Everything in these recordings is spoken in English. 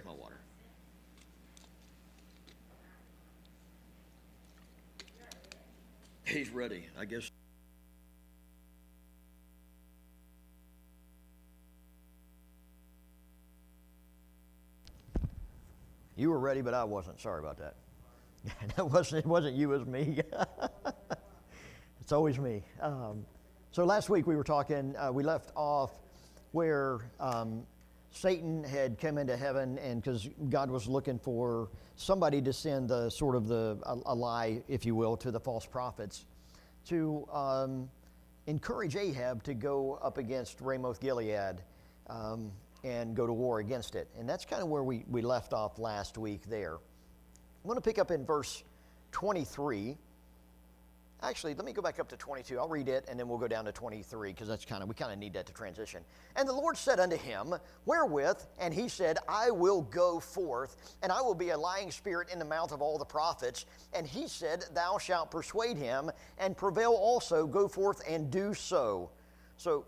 Where's my water? He's ready, I guess. You were ready, but I wasn't. Sorry about that. It wasn't you, it was me. It's always me. So last week we were talking, we left off where Satan had come into heaven, and because God was looking for somebody to send a lie, if you will, to the false prophets to encourage Ahab to go up against Ramoth-Gilead and go to war against it. And that's kind of where we left off last week there. I'm going to pick up in verse 23. Actually, let me go back up to 22. I'll read it, and then we'll go down to 23, because we kind of need that to transition. And the Lord said unto him, wherewith? And he said, I will go forth, and I will be a lying spirit in the mouth of all the prophets. And he said, thou shalt persuade him, and prevail also, go forth and do so. So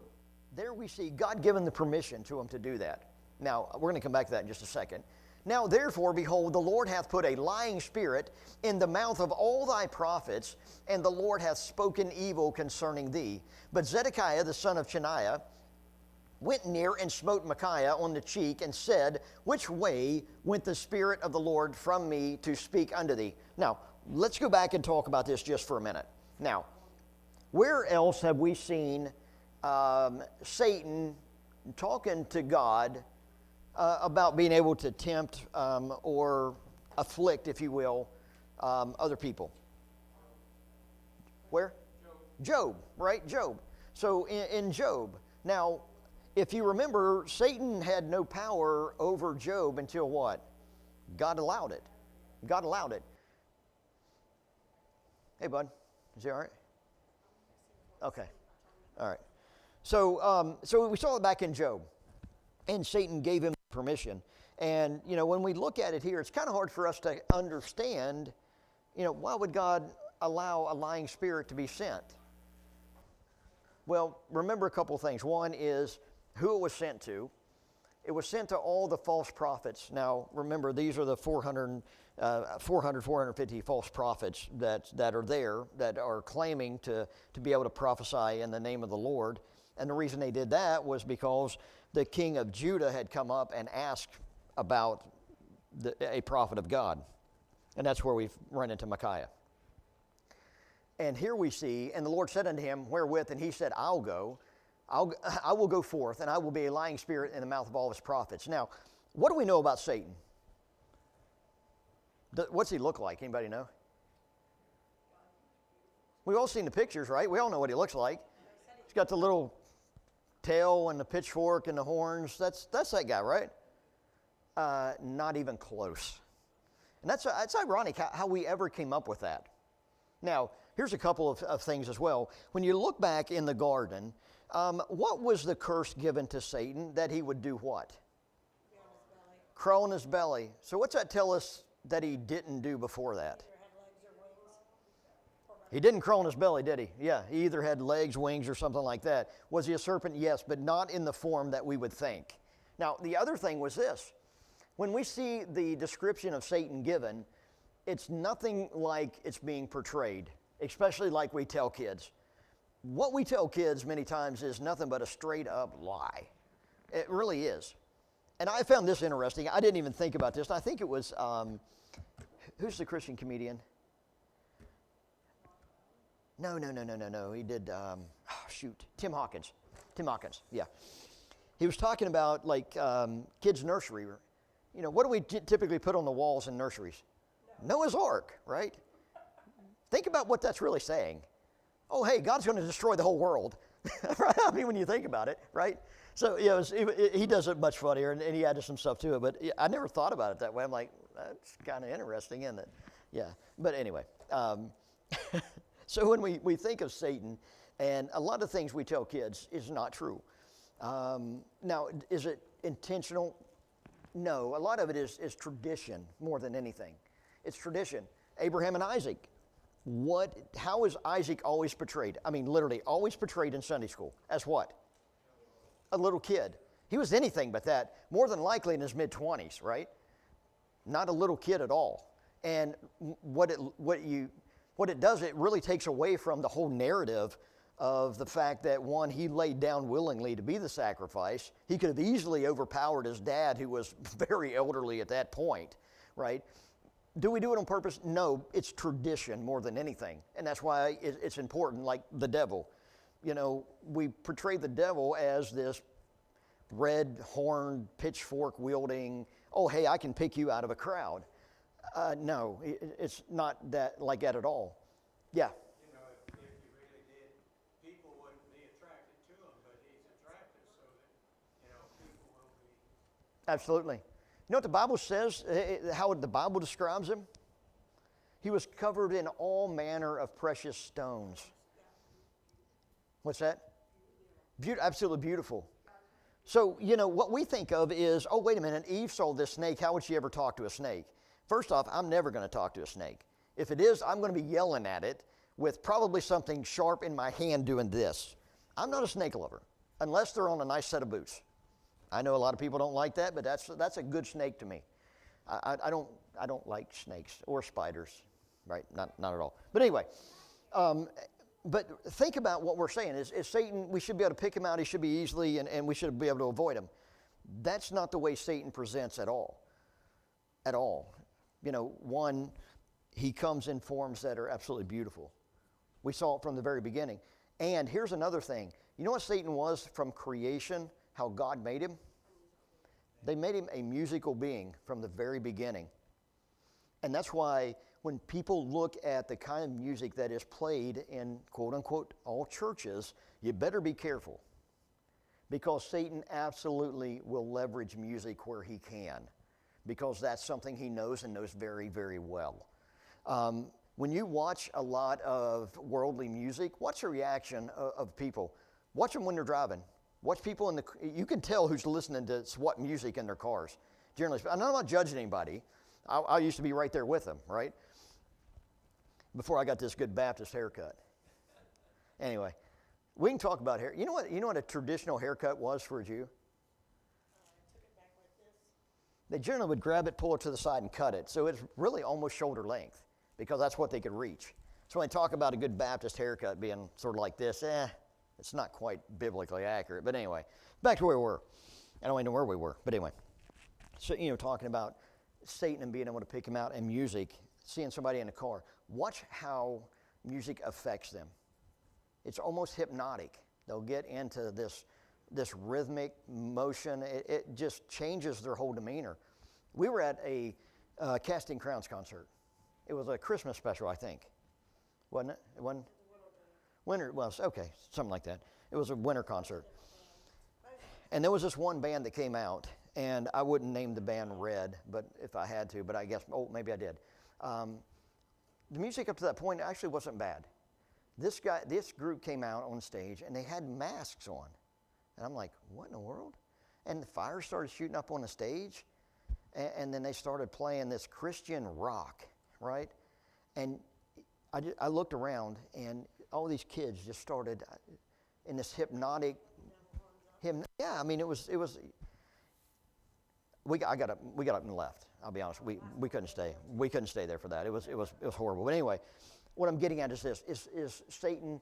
there we see God giving the permission to him to do that. Now, we're going to come back to that in just a second. Now, therefore, behold, the Lord hath put a lying spirit in the mouth of all thy prophets, and the Lord hath spoken evil concerning thee. But Zedekiah, the son of Chenaanah, went near and smote Micaiah on the cheek, and said, which way went the Spirit of the Lord from me to speak unto thee? Now, let's go back and talk about this just for a minute. Now, where else have we seen Satan talking to God about being able to tempt or afflict, if you will, other people? Where? Job, right? Job. So in Job. Now, if you remember, Satan had no power over Job until what? God allowed it. God allowed it. Hey, bud. Is he all right? Okay. All right. So we saw it back in Job. And Satan gave him permission. And, when we look at it here, it's kind of hard for us to understand, why would God allow a lying spirit to be sent? Well, remember a couple of things. One is who it was sent to. It was sent to all the false prophets. Now, remember, these are the 450 false prophets that are there, that are claiming to be able to prophesy in the name of the Lord. And the reason they did that was because the king of Judah had come up and asked about a prophet of God. And that's where we've run into Micaiah. And here we see, and the Lord said unto him, wherewith? And he said, I will go forth, and I will be a lying spirit in the mouth of all his prophets. Now, what do we know about Satan? What's he look like? Anybody know? We've all seen the pictures, right? We all know what he looks like. He's got the little tail and the pitchfork and the horns. That's that guy, right? Not even close. And that's ironic how we ever came up with that. Now, here's a couple of things as well. When you look back in the garden, what was the curse given to Satan? That he would do what? Crawl on his belly. So what's that tell us that he didn't do before that? He didn't crawl on his belly, did he? Yeah, he either had legs, wings, or something like that. Was he a serpent? Yes, but not in the form that we would think. Now, the other thing was this. When we see the description of Satan given, it's nothing like it's being portrayed, especially like we tell kids. What we tell kids many times is nothing but a straight up lie. It really is. And I found this interesting. I didn't even think about this. I think it was, who's the Christian comedian? No. He did, Tim Hawkins. Tim Hawkins, yeah. He was talking about kids' nursery. What do we typically put on the walls in nurseries? Noah's Ark, right? Think about what that's really saying. Oh, hey, God's going to destroy the whole world. Right? I mean, when you think about it, right? So, he does it much funnier, and he added some stuff to it, but I never thought about it that way. I'm like, that's kind of interesting, isn't it? Yeah, but anyway. So when we think of Satan, and a lot of things we tell kids is not true. Now, is it intentional? No, a lot of it is tradition more than anything. It's tradition. Abraham and Isaac. How is Isaac always portrayed? I mean, literally always portrayed in Sunday school. As what? A little kid. He was anything but that. More than likely in his mid-20s, right? not a little kid at all. And what it does, it really takes away from the whole narrative of the fact that, one, he laid down willingly to be the sacrifice. He could have easily overpowered his dad, who was very elderly at that point, right? Do we do it on purpose? No, it's tradition more than anything. And that's why it's important, like the devil. You know, we portray the devil as this red-horned, pitchfork-wielding, oh, hey, I can pick you out of a crowd. No, it's not that like that at all. Yeah? You know, if you really did, people wouldn't be attracted to him, but he's attractive so that, you know, people will be. Absolutely. You know what the Bible says, how the Bible describes him? He was covered in all manner of precious stones. What's that? Absolutely beautiful. So, you know, what we think of is, oh, wait a minute, Eve saw this snake. How would she ever talk to a snake? First off, I'm never going to talk to a snake. If it is, I'm going to be yelling at it with probably something sharp in my hand doing this. I'm not a snake lover, unless they're on a nice set of boots. I know a lot of people don't like that, but that's a good snake to me. I don't like snakes or spiders, right? Not at all. But anyway, but think about what we're saying. Is Satan, we should be able to pick him out. He should be easily, and we should be able to avoid him. That's not the way Satan presents at all. At all. You know, one, he comes in forms that are absolutely beautiful. We saw it from the very beginning. And here's another thing. You know what Satan was from creation, how God made him? They made him a musical being from the very beginning. And that's why when people look at the kind of music that is played in, quote unquote, all churches, you better be careful. Because Satan absolutely will leverage music where he can. Because that's something he knows and knows very, very well. When you watch a lot of worldly music, watch the reaction of people. Watch them when they're driving. Watch people you can tell who's listening to what music in their cars. Generally, I'm not judging anybody. I used to be right there with them, right? Before I got this good Baptist haircut. Anyway, we can talk about hair. You know what a traditional haircut was for a Jew? They generally would grab it, pull it to the side, and cut it. So it's really almost shoulder length because that's what they could reach. So when they talk about a good Baptist haircut being sort of like this, it's not quite biblically accurate. But anyway, back to where we were. I don't even know where we were, but anyway. So, you know, talking about Satan and being able to pick him out and music, seeing somebody in a car. Watch how music affects them. It's almost hypnotic. They'll get into this rhythmic motion. It just changes their whole demeanor. We were at a Casting Crowns concert. It was a Christmas special, I think. Wasn't it? It wasn't? Winter, well, okay, something like that. It was a winter concert. And there was this one band that came out, and I wouldn't name the band Red, but if I had to, but I guess, maybe I did. The music up to that point actually wasn't bad. This group came out on stage, and they had masks on. And I'm like, what in the world? And the fire started shooting up on the stage, and then they started playing this Christian rock, right? And I looked around, and all these kids just started in this hypnotic, yeah, I mean, we got up and left. I'll be honest, we couldn't stay. We couldn't stay there for that. It was horrible. But anyway, what I'm getting at is this, is Satan,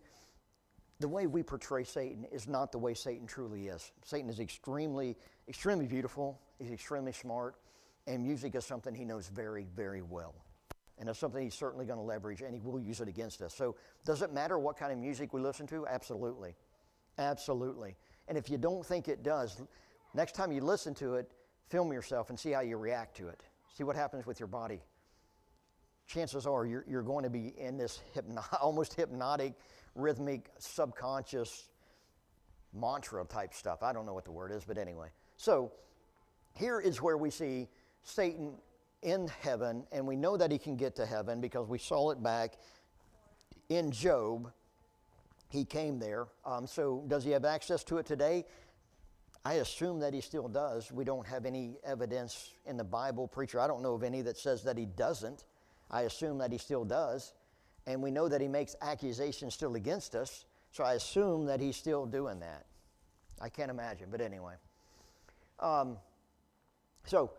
the way we portray Satan is not the way Satan truly is. Satan is extremely, extremely beautiful. He's extremely smart. And music is something he knows very, very well. And it's something he's certainly going to leverage, and he will use it against us. So does it matter what kind of music we listen to? Absolutely. Absolutely. And if you don't think it does, next time you listen to it, film yourself and see how you react to it. See what happens with your body. Chances are you're going to be in this almost hypnotic, rhythmic, subconscious mantra type stuff. I don't know what the word is, but anyway. So here is where we see Satan in heaven, and we know that he can get to heaven because we saw it back in Job. He came there. So does he have access to it today? I assume that he still does. We don't have any evidence in the Bible. Preacher, I don't know of any that says that he doesn't. I assume that he still does. And we know that he makes accusations still against us. So I assume that he's still doing that. I can't imagine, but anyway. So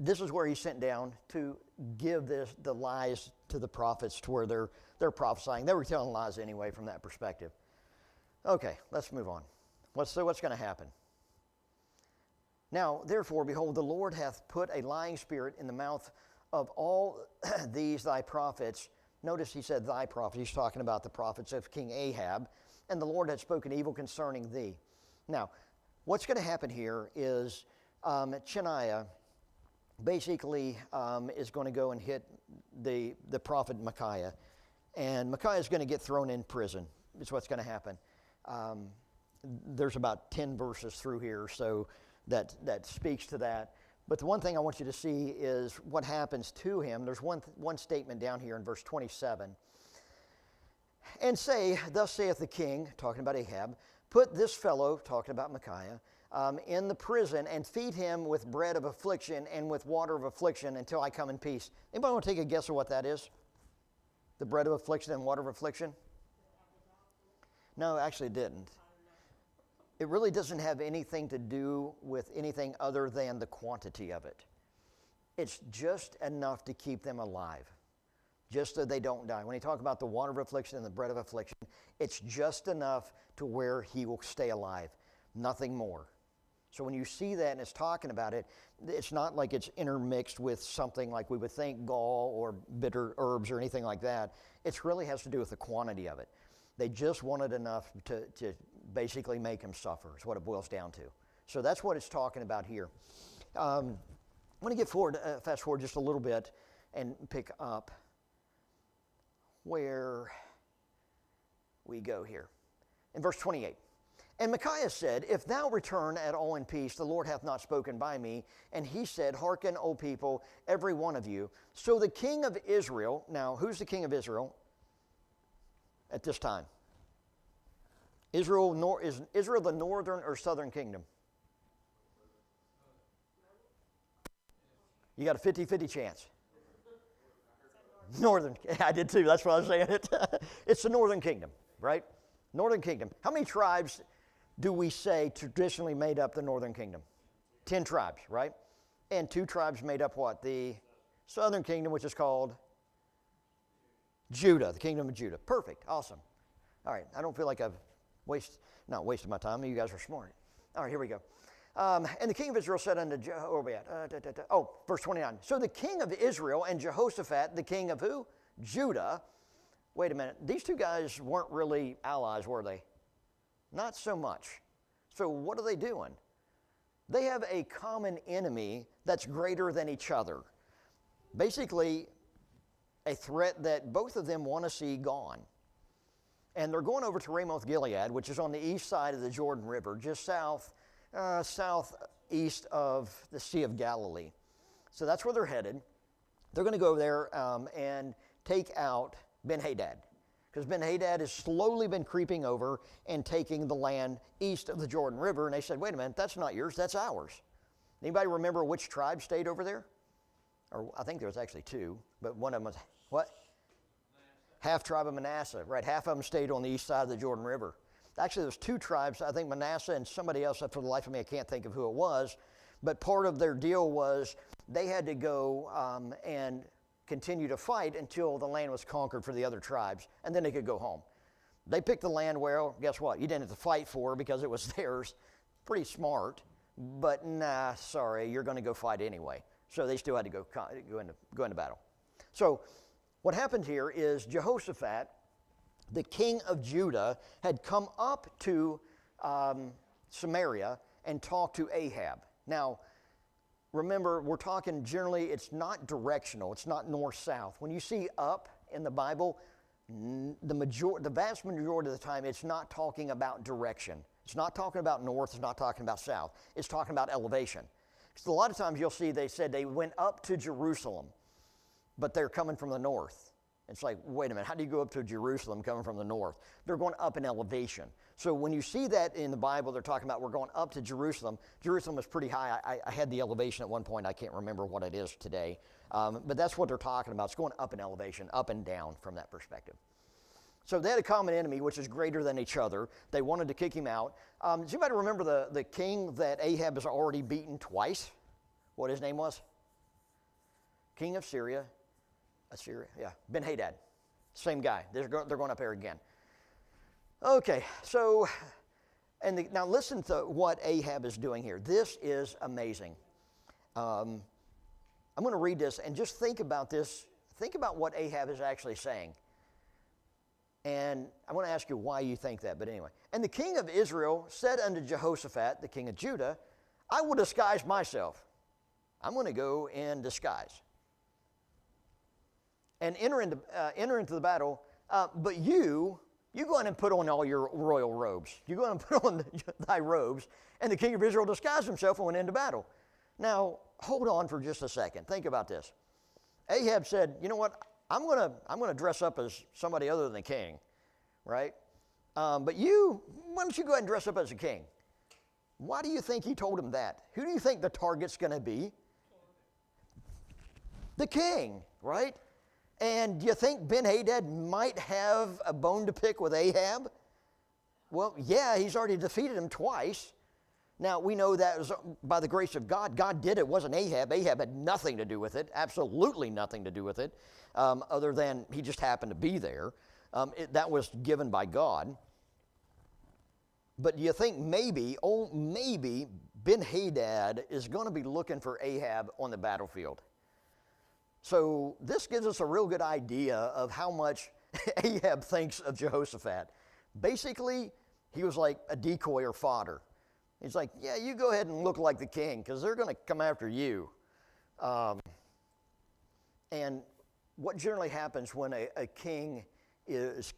this is where he's sent down to give the lies to the prophets to where they're prophesying. They were telling lies anyway from that perspective. Okay, let's move on. What's going to happen? Now, therefore, behold, the Lord hath put a lying spirit in the mouth of all these thy prophets. Notice he said thy prophets. He's talking about the prophets of King Ahab. And the Lord had spoken evil concerning thee. Now, what's going to happen here is Cheniah basically is going to go and hit the prophet Micaiah. And Micaiah is going to get thrown in prison. Is what's going to happen. There's about 10 verses through here, so that speaks to that. But the one thing I want you to see is what happens to him. There's one statement down here in verse 27. And say, thus saith the king, talking about Ahab, put this fellow, talking about Micaiah, in the prison and feed him with bread of affliction and with water of affliction until I come in peace. Anybody want to take a guess of what that is? The bread of affliction and water of affliction? No, actually it didn't. It really doesn't have anything to do with anything other than the quantity of it. It's just enough to keep them alive, just so they don't die. When he talks about the water of affliction and the bread of affliction, it's just enough to where he will stay alive, nothing more. So when you see that and it's talking about it, it's not like it's intermixed with something like we would think gall or bitter herbs or anything like that. It really has to do with the quantity of it. They just wanted enough to basically make him suffer, is what it boils down to. So that's what it's talking about here. I'm going to fast forward just a little bit and pick up where we go here. In verse 28. And Micaiah said, if thou return at all in peace, the Lord hath not spoken by me. And he said, hearken, O people, every one of you. So the king of Israel, now who's the king of Israel at this time? Is Israel the northern or southern kingdom? You got a 50-50 chance. Northern. I did too. That's why I was saying it. It's the northern kingdom, right? Northern kingdom. How many tribes do we say traditionally made up the northern kingdom? 10 tribes, right? And 2 tribes made up what? The southern kingdom, which is called Judah, the kingdom of Judah. Perfect. Awesome. All right. I don't feel like I've not wasted my time. You guys are smart. All right, here we go. And the king of Israel said unto verse 29. So the king of Israel and Jehoshaphat, the king of who? Judah. Wait a minute. These 2 guys weren't really allies, were they? Not so much. So what are they doing? They have a common enemy that's greater than each other. Basically, a threat that both of them want to see gone. And they're going over to Ramoth-Gilead, which is on the east side of the Jordan River, just southeast of the Sea of Galilee. So that's where they're headed. They're going to go over there and take out Ben-Hadad, because Ben-Hadad has slowly been creeping over and taking the land east of the Jordan River. And they said, wait a minute, that's not yours, that's ours. Anybody remember which tribe stayed over there? Or I think there was actually 2, but one of them was, what? Half tribe of Manasseh, right? Half of them stayed on the east side of the Jordan River. Actually, there's 2 tribes, I think Manasseh and somebody else, for the life of me, I can't think of who it was. But part of their deal was they had to go and continue to fight until the land was conquered for the other tribes, and then they could go home. They picked the land, well, guess what? You didn't have to fight for it because it was theirs. Pretty smart, but nah, sorry, you're going to go fight anyway. So they still had to go into battle. So what happened here is Jehoshaphat, the king of Judah, had come up to Samaria and talked to Ahab. Now, remember, we're talking generally, it's not directional. It's not north-south. When you see up in the Bible, the vast majority of the time, it's not talking about direction. It's not talking about north. It's not talking about south. It's talking about elevation. Because a lot of times you'll see they said they went up to Jerusalem, but they're coming from the north. It's like, wait a minute, how do you go up to Jerusalem coming from the north? They're going up in elevation. So when you see that in the Bible, they're talking about we're going up to Jerusalem. Jerusalem is pretty high. I had the elevation at one point. I can't remember what it is today. But that's what they're talking about. It's going up in elevation, up and down from that perspective. So they had a common enemy, which is greater than each other. They wanted to kick him out. Does anybody remember the king that Ahab has already beaten twice? What his name was? king of Syria, Assyria, yeah, Ben-Hadad, same guy. They're going up there again. Okay, so, now listen to what Ahab is doing here. This is amazing. I'm going to read this and just think about this. Think about what Ahab is actually saying. And I want to ask you why you think that, but anyway. And the king of Israel said unto Jehoshaphat, the king of Judah, I will disguise myself. I'm going to go in disguise and enter into the battle. But you go in and put on all your royal robes. You go in and put on thy robes. And the king of Israel disguised himself and went into battle. Now, hold on for just a second. Think about this. Ahab said, you know what? I'm gonna dress up as somebody other than the king, right? But why don't you go ahead and dress up as a king? Why do you think he told him that? Who do you think the target's going to be? The king, right? And do you think Ben-Hadad might have a bone to pick with Ahab? Well, yeah, he's already defeated him twice. Now, we know that was by the grace of God. God did it. It wasn't Ahab. Ahab had nothing to do with it, absolutely nothing to do with it, other than he just happened to be there. That was given by God. But do you think maybe Ben-Hadad is going to be looking for Ahab on the battlefield? So this gives us a real good idea of how much Ahab thinks of Jehoshaphat. Basically, he was like a decoy or fodder. He's like, yeah, you go ahead and look like the king because they're going to come after you. And what generally happens when a king is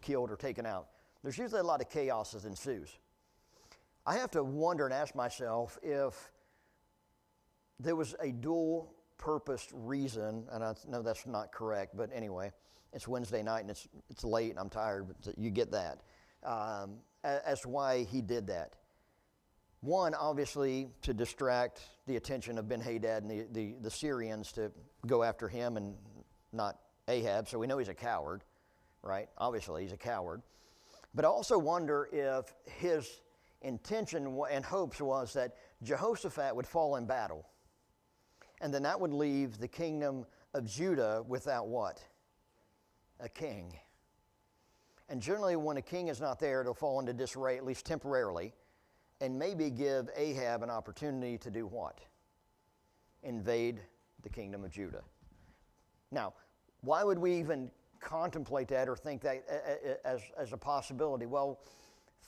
killed or taken out? There's usually a lot of chaos that ensues. I have to wonder and ask myself if there was a dual-purposed reason, and I know that's not correct, but anyway, it's Wednesday night and it's late and I'm tired, but you get that, as to why he did that. One, obviously, to distract the attention of Ben-Hadad and the Syrians to go after him and not Ahab, so we know he's a coward, right? Obviously, he's a coward. But I also wonder if his intention and hopes was that Jehoshaphat would fall in battle, and then that would leave the kingdom of Judah without what? A king. And generally, when a king is not there, it'll fall into disarray, at least temporarily, and maybe give Ahab an opportunity to do what? Invade the kingdom of Judah. Now, why would we even contemplate that or think that as a possibility? Well,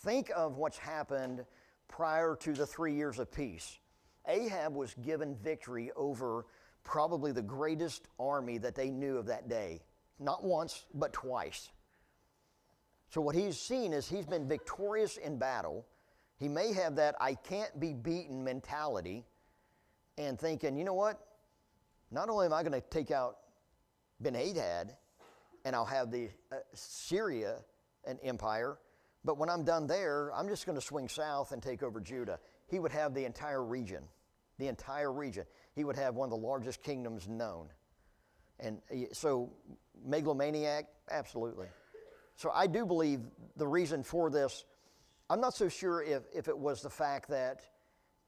think of what's happened prior to the 3 years of peace. Ahab was given victory over probably the greatest army that they knew of that day. Not once, but twice. So what he's seen is he's been victorious in battle. He may have that I can't be beaten mentality and thinking, you know what? Not only am I going to take out Ben-Hadad and I'll have the Syria an empire, but when I'm done there, I'm just going to swing south and take over Judah. He would have the entire region. The entire region. He would have one of the largest kingdoms known. And so, megalomaniac, absolutely. So I do believe the reason for this, I'm not so sure if it was the fact that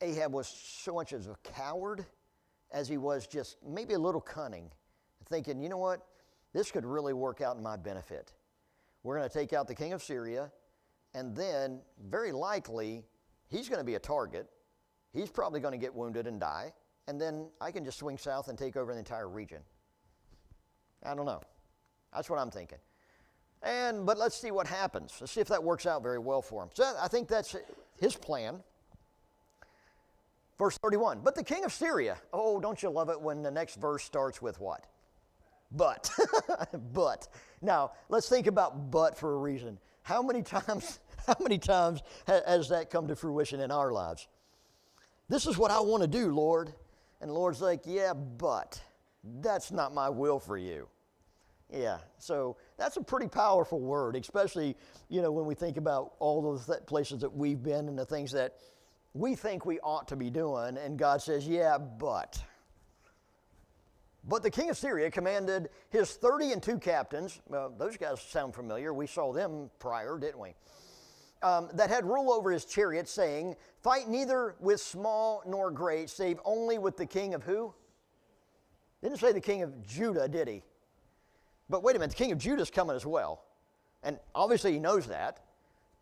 Ahab was so much as a coward as he was just maybe a little cunning, thinking, you know what, this could really work out in my benefit. We're going to take out the king of Syria, and then very likely he's going to be a target. He's probably going to get wounded and die, and then I can just swing south and take over the entire region. I don't know. That's what I'm thinking. But let's see what happens. Let's see if that works out very well for him. So I think that's his plan. Verse 31, but the king of Syria, oh, don't you love it when the next verse starts with what? But. But. Now, let's think about but for a reason. How many times has that come to fruition in our lives? This is what I want to do, Lord. And the Lord's like, yeah, but that's not my will for you. Yeah, so that's a pretty powerful word, especially, when we think about all those places that we've been and the things that we think we ought to be doing, and God says, yeah, but. But the king of Syria commanded his 32 captains, well, those guys sound familiar, we saw them prior, didn't we? That had rule over his chariots, saying, fight neither with small nor great, save only with the king of who? Isn't Didn't say the king of Judah, did he? But wait a minute, the king of Judah's coming as well. And obviously he knows that.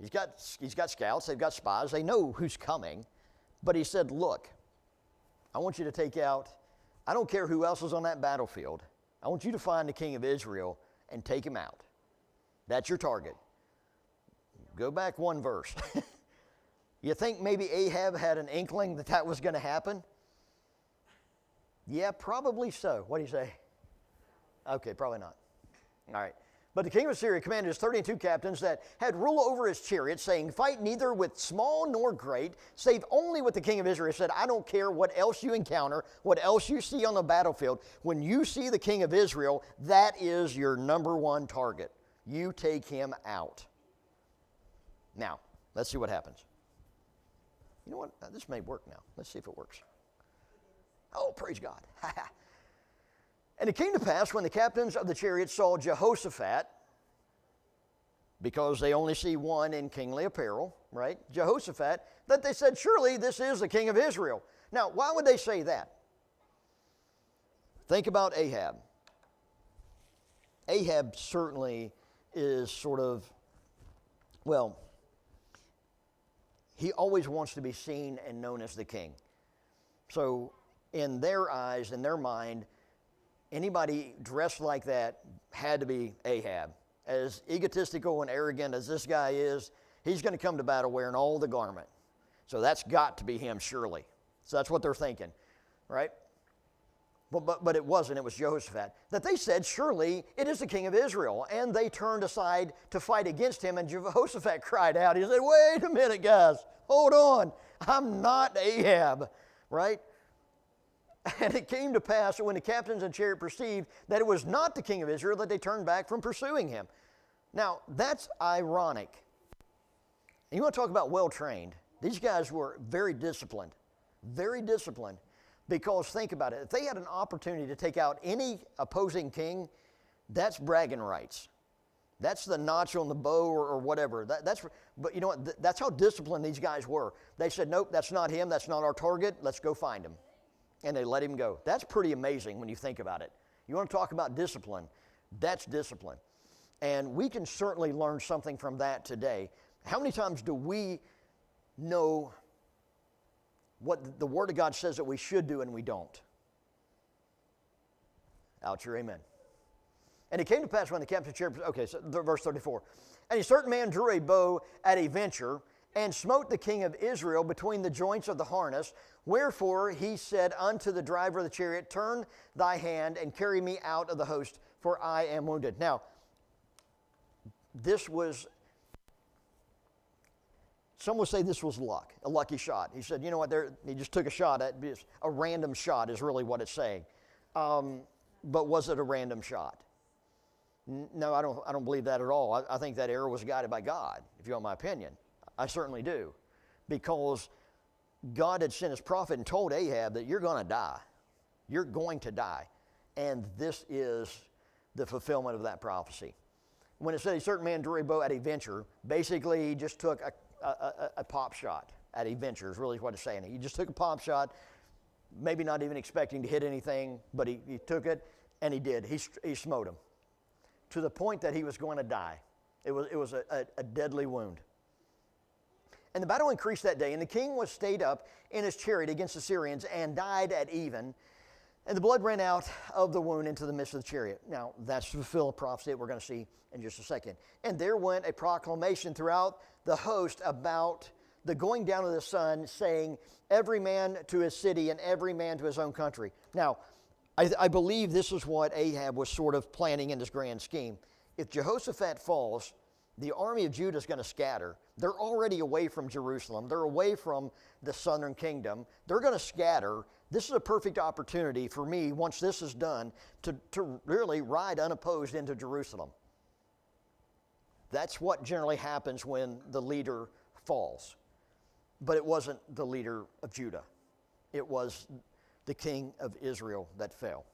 He's got scouts, they've got spies, they know who's coming. But he said, look, I want you to take out, I don't care who else is on that battlefield. I want you to find the king of Israel and take him out. That's your target. Go back one verse. You think maybe Ahab had an inkling that that was going to happen? Yeah, probably so. What do you say? Okay, probably not. All right. But the king of Assyria commanded his 32 captains that had rule over his chariots, saying, fight neither with small nor great, save only with the king of Israel. He said, I don't care what else you encounter, what else you see on the battlefield. When you see the king of Israel, that is your number one target. You take him out. Now, let's see what happens. You know what? This may work now. Let's see if it works. Oh, praise God. And it came to pass when the captains of the chariots saw Jehoshaphat, because they only see one in kingly apparel, right? Jehoshaphat, that they said, surely this is the king of Israel. Now, why would they say that? Think about Ahab. Ahab certainly is sort of, well, he always wants to be seen and known as the king. So in their eyes, in their mind, anybody dressed like that had to be Ahab. As egotistical and arrogant as this guy is, he's going to come to battle wearing all the garment. So that's got to be him, surely. So that's what they're thinking, right? But it wasn't. It was Jehoshaphat. That they said, surely it is the king of Israel. And they turned aside to fight against him. And Jehoshaphat cried out. He said, wait a minute, guys. Hold on. I'm not Ahab, right? And it came to pass that when the captains of the chariot perceived that it was not the king of Israel, that they turned back from pursuing him. Now, that's ironic. And you want to talk about well-trained. These guys were very disciplined. Very disciplined. Because think about it. If they had an opportunity to take out any opposing king, that's bragging rights. That's the notch on the bow or whatever. But you know what? That's how disciplined these guys were. They said, nope, that's not him. That's not our target. Let's go find him. And they let him go. That's pretty amazing when you think about it. You want to talk about discipline? That's discipline. And we can certainly learn something from that today. How many times do we know what the Word of God says that we should do and we don't? Out your amen. And it came to pass when the captain of the chariot, okay, so verse 34. And a certain man drew a bow at a venture and smote the king of Israel between the joints of the harness. Wherefore he said unto the driver of the chariot, turn thy hand and carry me out of the host, for I am wounded. Now, this was, some would say this was luck, a lucky shot. He said, you know what, he just took a shot at this. A random shot is really what it's saying. But was it a random shot? No, I don't believe that at all. I think that arrow was guided by God, if you want my opinion. I certainly do. Because God had sent his prophet and told Ahab that you're going to die. You're going to die. And this is the fulfillment of that prophecy. When it said a certain man drew a bow at a venture, basically he just took a pop shot at a venture is really what it's saying. He just took a pop shot, maybe not even expecting to hit anything, but he took it, and he did. He smote him to the point that he was going to die. It was a deadly wound. And the battle increased that day, and the king was stayed up in his chariot against the Syrians and died at even. And the blood ran out of the wound into the midst of the chariot. Now, that's to fulfill a prophecy that we're going to see in just a second. And there went a proclamation throughout the host about the going down of the sun, saying, every man to his city and every man to his own country. Now, I believe this is what Ahab was sort of planning in this grand scheme. If Jehoshaphat falls, the army of Judah is going to scatter. They're already away from Jerusalem. They're away from the southern kingdom. They're going to scatter. This is a perfect opportunity for me, once this is done, to really ride unopposed into Jerusalem. That's what generally happens when the leader falls. But it wasn't the leader of Judah. It was the king of Israel that fell.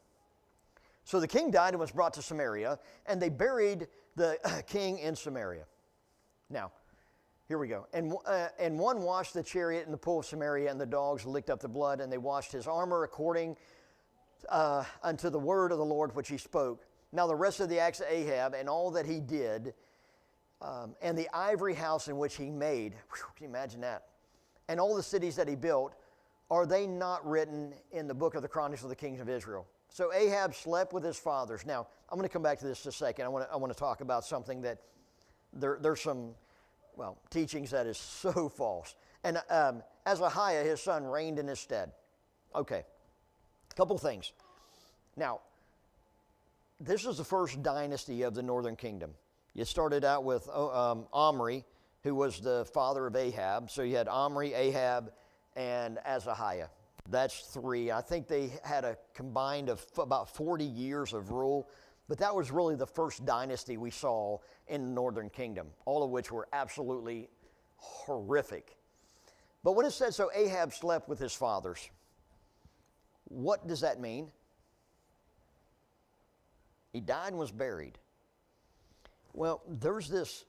So the king died and was brought to Samaria, and they buried the king in Samaria. Now, here we go. And one washed the chariot in the pool of Samaria, and the dogs licked up the blood, and they washed his armor according unto the word of the Lord which he spoke. Now the rest of the acts of Ahab and all that he did, and the ivory house in which he made, whew, can you imagine that? And all the cities that he built, are they not written in the book of the Chronicles of the Kings of Israel? So Ahab slept with his fathers. Now, I'm going to come back to this in a second. I want to talk about something that there's some, teachings that is so false. And Ahaziah, his son, reigned in his stead. Okay, a couple things. Now, this is the first dynasty of the northern kingdom. It started out with Omri, who was the father of Ahab. So you had Omri, Ahab, and Ahaziah. That's three. I think they had a combined of about 40 years of rule, but that was really the first dynasty we saw in the northern kingdom, all of which were absolutely horrific. But when it says, so Ahab slept with his fathers, what does that mean? He died and was buried. Well, there's this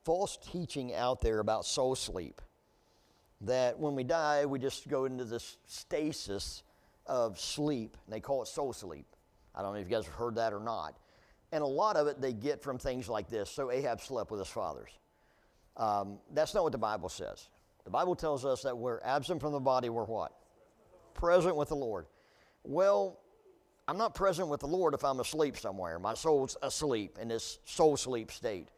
false teaching out there about soul sleep, that when we die, we just go into this stasis of sleep, and they call it soul sleep. I don't know if you guys have heard that or not. And a lot of it they get from things like this. So Ahab slept with his fathers. That's not what the Bible says. The Bible tells us that we're absent from the body, we're what? Present with the Lord. Well, I'm not present with the Lord if I'm asleep somewhere. My soul's asleep in this soul sleep state.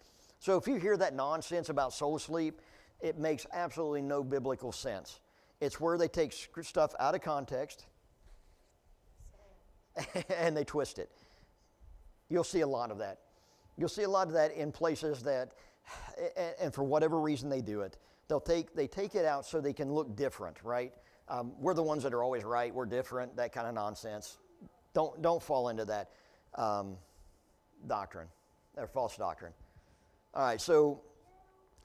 So if you hear that nonsense about soul sleep, it makes absolutely no biblical sense. It's where they take stuff out of context and they twist it. You'll see a lot of that. You'll see a lot of that in places that, and for whatever reason they do it, they take it out so they can look different, right? We're the ones that are always right. We're different. That kind of nonsense. Don't fall into that doctrine, or false doctrine. All right, so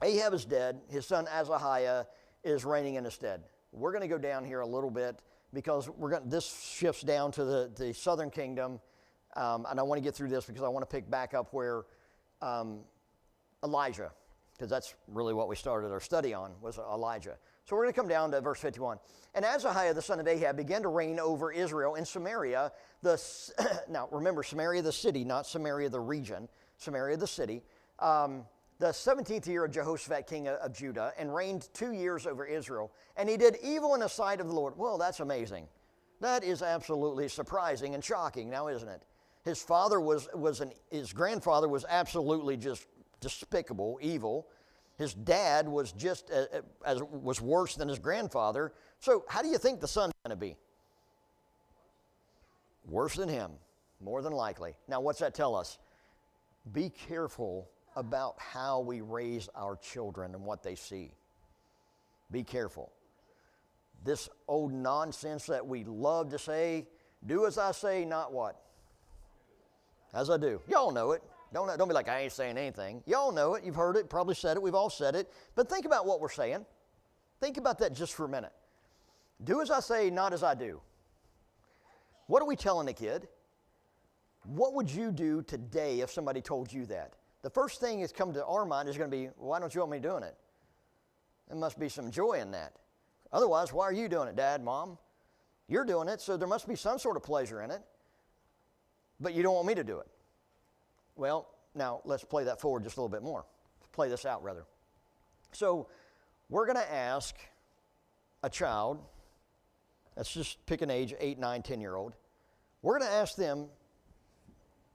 Ahab is dead. His son Ahaziah is reigning in his stead. We're going to go down here a little bit because this shifts down to the southern kingdom, and I want to get through this because I want to pick back up where Elijah, because that's really what we started our study on, was Elijah. So we're going to come down to verse 51. And Ahaziah, the son of Ahab, began to reign over Israel in Samaria. Now, remember, Samaria the city, not Samaria the region. Samaria the city. The 17th year of Jehoshaphat, king of Judah, and reigned 2 years over Israel. And he did evil in the sight of the Lord. Well, that's amazing. That is absolutely surprising and shocking now, isn't it? His grandfather was absolutely just despicable, evil. His dad was was worse than his grandfather. So how do you think the son's going to be? Worse than him, more than likely. Now, what's that tell us? Be careful about how we raise our children and what they see. Be careful. This old nonsense that we love to say, do as I say, not what? As I do. Y'all know it. Don't be like, I ain't saying anything. Y'all know it. You've heard it, probably said it. We've all said it. But think about what we're saying. Think about that just for a minute. Do as I say, not as I do. What are we telling a kid? What would you do today if somebody told you that? The first thing that's come to our mind is going to be, why don't you want me doing it? There must be some joy in that. Otherwise, why are you doing it, Dad, Mom? You're doing it, so there must be some sort of pleasure in it. But you don't want me to do it. Well, now let's play that forward just a little bit more. Play this out, rather. So we're going to ask a child, let's just pick an age, 8, 9, 10-year-old. We're going to ask them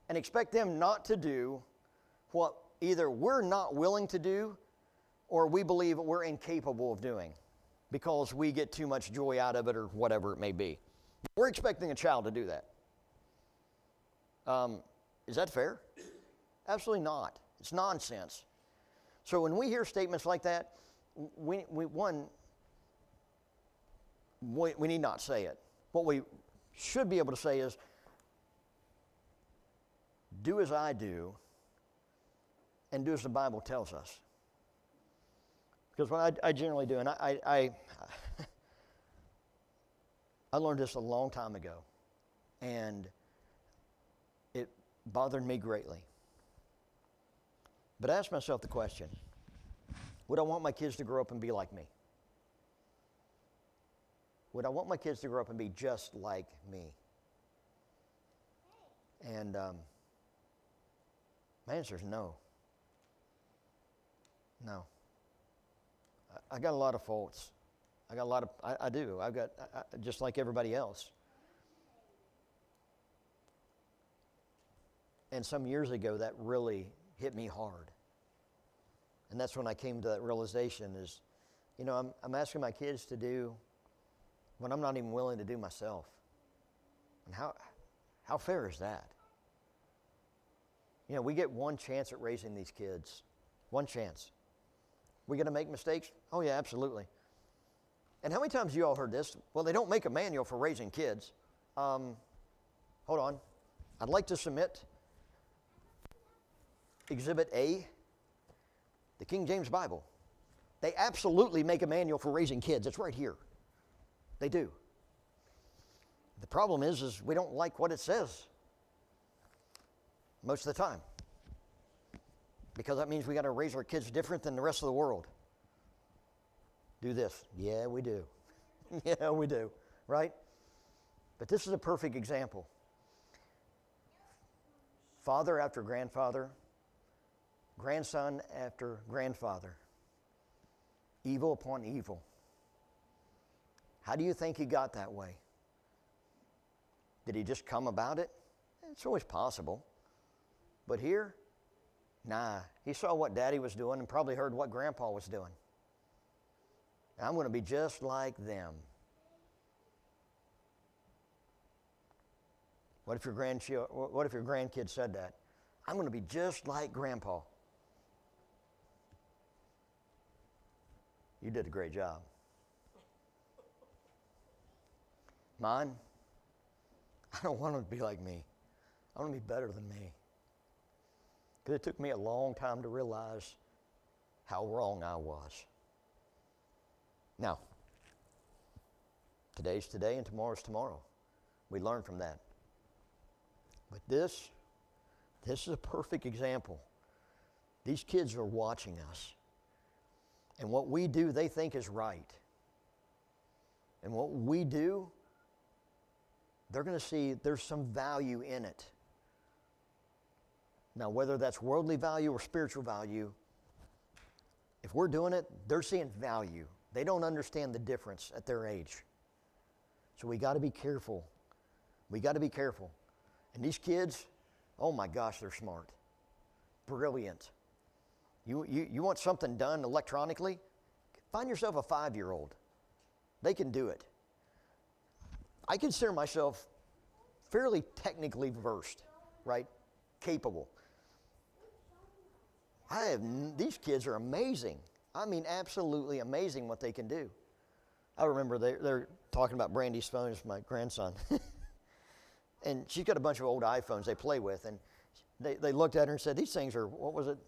and expect them not to do what either we're not willing to do or we believe we're incapable of doing because we get too much joy out of it or whatever it may be. We're expecting a child to do that. Is that fair? Absolutely not. It's nonsense. So when we hear statements like that, we need not say it. What we should be able to say is, do as I do and do as the Bible tells us. Because what I generally do, and I learned this a long time ago, and it bothered me greatly. But I asked myself the question, would I want my kids to grow up and be like me? Would I want my kids to grow up and be just like me? And my answer is no. No. I got a lot of faults. I got a lot of, I do. I've got, just like everybody else. And some years ago, that really hit me hard. And that's when I came to that realization is, you know, I'm asking my kids to do what I'm not even willing to do myself. And how fair is that? You know, we get one chance at raising these kids. One chance. We going to make mistakes? Oh, yeah, absolutely. And how many times have you all heard this? Well, they don't make a manual for raising kids. Hold on. I'd like to submit Exhibit A, the King James Bible. They absolutely make a manual for raising kids. It's right here. They do. The problem is we don't like what it says most of the time. Because that means we got to raise our kids different than the rest of the world. Do this. Yeah, we do. Yeah, we do. Right? But this is a perfect example. Father after grandfather, grandson after grandfather. Evil upon evil. How do you think he got that way? Did he just come about it? It's always possible. But here, nah. He saw what Daddy was doing and probably heard what Grandpa was doing. I'm going to be just like them. What if your grandkid said that? I'm going to be just like Grandpa. You did a great job. Mine, I don't want them to be like me. I want them to be better than me. Because it took me a long time to realize how wrong I was. Now, today's today and tomorrow's tomorrow. We learn from that. But this is a perfect example. These kids are watching us. And what we do, they think is right. And what we do, they're going to see there's some value in it. Now, whether that's worldly value or spiritual value, if we're doing it, they're seeing value. They don't understand the difference at their age. So we got to be careful. We got to be careful. And these kids, oh my gosh, they're smart. Brilliant. You want something done electronically? Find yourself a 5-year-old. They can do it. I consider myself fairly technically versed, right? Capable. These kids are amazing. I mean, absolutely amazing what they can do. I remember they're talking about Brandy's phone, is my grandson. And she's got a bunch of old iPhones they play with. And they looked at her and said, these things are, what was it?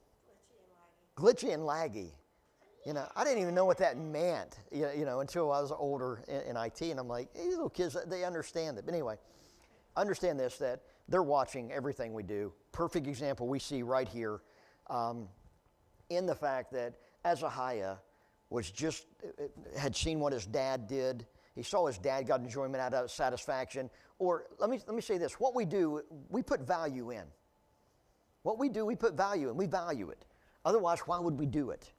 Glitchy and laggy. You know, I didn't even know what that meant, you know, until I was older in IT. And I'm like, these little kids, they understand it. But anyway, understand this, that they're watching everything we do. Perfect example we see right here in the fact that Azahiah had seen what his dad did. He saw his dad got enjoyment out of satisfaction. Or let me say this, what we do, we put value in. What we do, we put value in. We value it. Otherwise, why would we do it?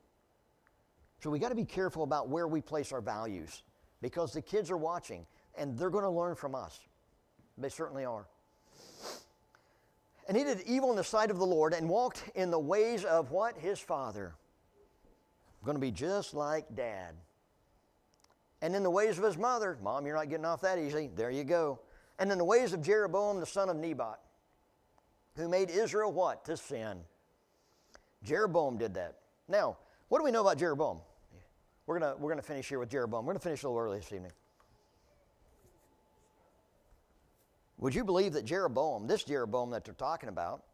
So we got to be careful about where we place our values because the kids are watching and they're going to learn from us. They certainly are. And he did evil in the sight of the Lord and walked in the ways of what? His father. Going to be just like Dad. And in the ways of his mother, Mom, you're not getting off that easy. There you go. And in the ways of Jeroboam, the son of Nebat, who made Israel what? To sin. Jeroboam did that. Now, what do we know about Jeroboam? We're gonna finish here with Jeroboam. We're gonna finish a little early this evening. Would you believe that Jeroboam, this Jeroboam that they're talking about,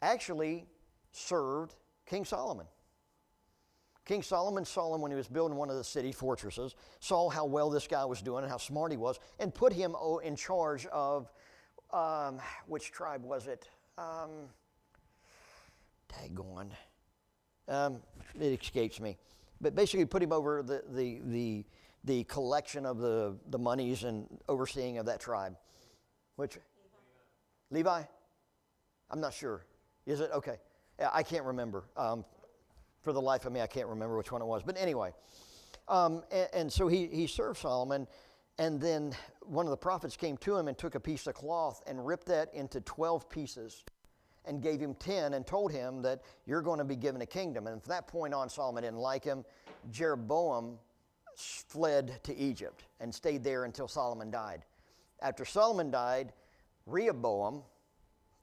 actually served King Solomon? King Solomon saw him when he was building one of the city fortresses, saw how well this guy was doing and how smart he was, and put him in charge of, which tribe was it? Daggone. It escapes me. But basically put him over the collection of the monies and overseeing of that tribe. Which? Levi? I'm not sure. Is it? Okay. Yeah, I can't remember. For the life of me, I can't remember which one it was. But anyway, and so he served Solomon, and then one of the prophets came to him and took a piece of cloth and ripped that into 12 pieces and gave him 10 and told him that you're going to be given a kingdom. And from that point on, Solomon didn't like him. Jeroboam fled to Egypt and stayed there until Solomon died. After Solomon died, Rehoboam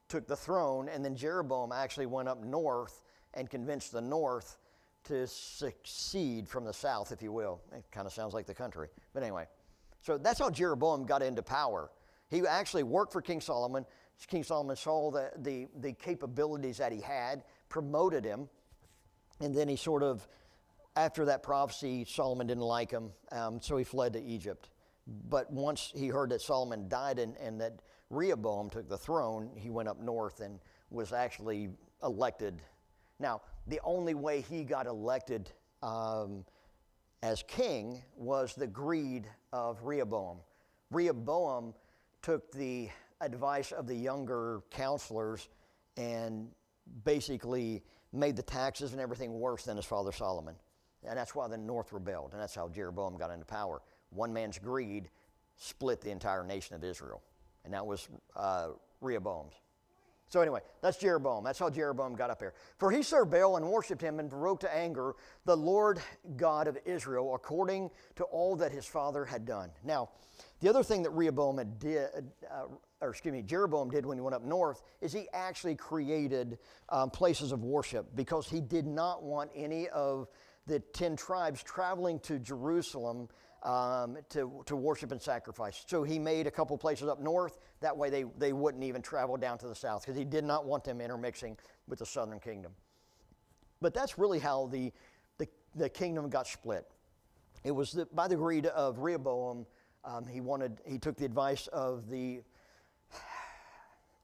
took the throne, and then Jeroboam actually went up north and convinced the north to succeed from the south, if you will. It kind of sounds like the country. But anyway, so that's how Jeroboam got into power. He actually worked for King Solomon. King Solomon saw the capabilities that he had, promoted him, and then he sort of, after that prophecy, Solomon didn't like him, so he fled to Egypt. But once he heard that Solomon died and that Rehoboam took the throne, he went up north and was actually elected. Now, the only way he got elected as king was the greed of Rehoboam. Rehoboam took the advice of the younger counselors and basically made the taxes and everything worse than his father Solomon. And that's why the north rebelled, and that's how Jeroboam got into power. One man's greed split the entire nation of Israel, and that was Rehoboam's. So anyway, that's Jeroboam. That's how Jeroboam got up there. For he served Baal and worshipped him and provoked to anger the Lord God of Israel according to all that his father had done. Now, the other thing that Jeroboam did when he went up north is he actually created places of worship because he did not want any of the 10 tribes traveling to Jerusalem to worship and sacrifice. So he made a couple places up north. That way they wouldn't even travel down to the south because he did not want them intermixing with the southern kingdom. But that's really how the kingdom got split. It was by the greed of Rehoboam. He took the advice of the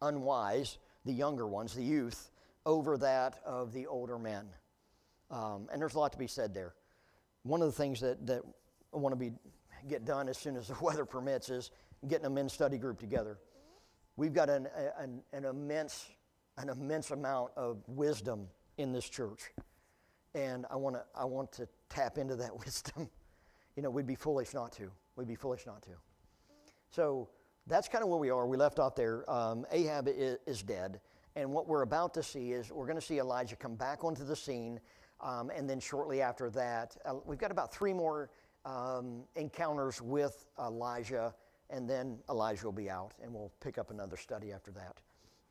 unwise, the younger ones, the youth, over that of the older men. And there's a lot to be said there. One of the things that I want to get done as soon as the weather permits is getting a men's study group together. We've got an immense amount of wisdom in this church, and I want to tap into that wisdom. You know, we'd be foolish not to. So that's kind of where we are. We left off there. Ahab is dead, and what we're about to see is we're going to see Elijah come back onto the scene, and then shortly after that, we've got about 3 more encounters with Elijah, and then Elijah will be out, and we'll pick up another study after that.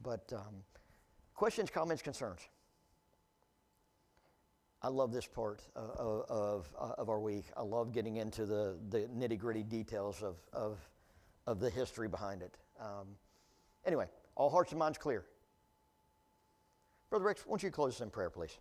But questions, comments, concerns? I love this part of our week. I love getting into the nitty-gritty details of the history behind it. Anyway, all hearts and minds clear. Brother Rex, why don't you close us in prayer, please?